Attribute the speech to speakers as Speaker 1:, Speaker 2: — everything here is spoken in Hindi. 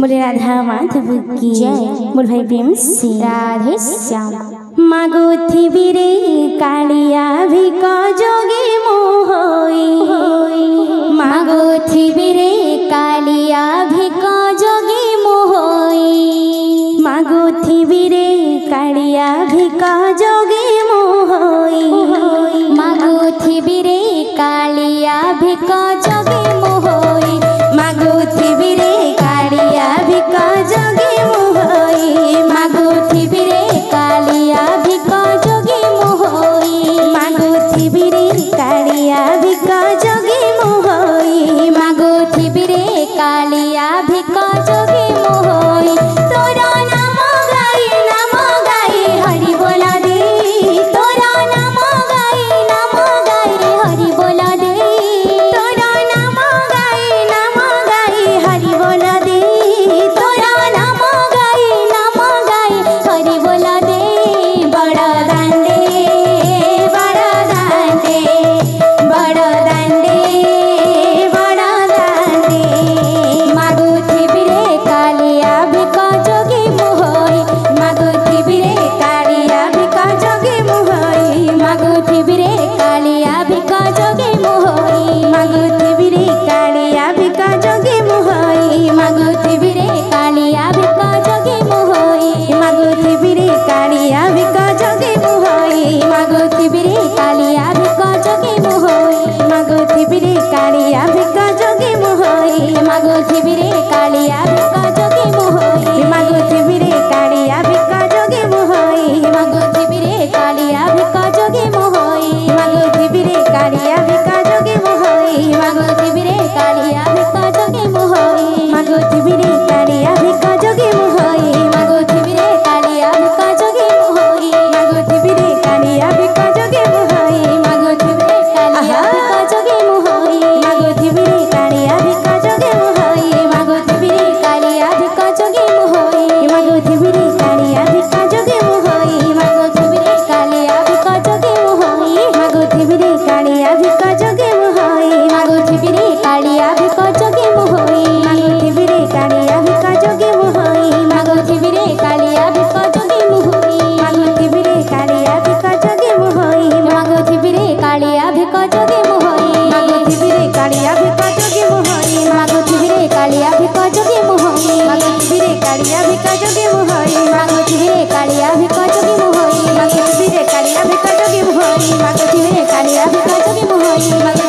Speaker 1: बोले राधा माधव की जय। बोल भाई प्रेम से राधे श्याम। मागो थी बिरे कालिया भी को जोगी मोहोई, मागो थी बिरे कालिया भी को जोगी मोहोई, मागो थी बिरे कालिया भी को जोगी मोहोई, मागो थी बिरे कालिया भी को जोगी मोहोई, मागो थी बिरे कालिया भी को जोगी मोहोई, मागो थी बिरे कालिया भी को जोगी मोहोई, मागो थी बिरे कालिया भी को जोगी मोहोई, मागो थी बिरे कालिया भी को जोगी मोहोई। तोरा नाम गाई हरि बोला दे, तोरा नाम गाई हरि बोला दे, तोरा नाम गाई हरि बोला दे, तोरा नाम गाई हरि बोला दे। बड़ा दांडे बड़ा दांडे बड़ा दांडे बड़ा दांडे, मागो थी बिरे कालिया भी को जोगी मोहोई, मागो थी बिरे कालिया भी को जोगी मोहोई, मागो थी बिरे कालिया भी को जोगी मोहोई, मागो थी बिरे कालिया भी को जोगी मोहोई, मागो थी बिरे कालिया भी को जोगी मोहोई, मागो थी बिरे कालिया भी को जोगी मोहोई, मागो थी बिरे कालिया भी को जोगी मोहोई, मागो थी बिरे कालिया भी को जोगी मोहोई, मागो थी बिरे कालिया भी को जोगी मोहोई, मागो थी बिरे कालिया भी को जोगी मोहोई, मागो थी बिरे कालिया भी को जोगी मोहोई, मागो थी बिरे कालिया भी को जोगी मोहोई, मागो थी बिरे कालिया भी को जोगी मोहोई, मागो थी बिरे कालिया भी को जोगी मोहोई, मागो थी बिरे कालिया भी को जोगी मोहोई, मागो थी बिरे कालिया भी को जोगी मोहोई, ଥିବିରେ କାଳିଆ ଭିକ ଯୋଗୀ ମୁଁ ହୋଇ ମାଗୋ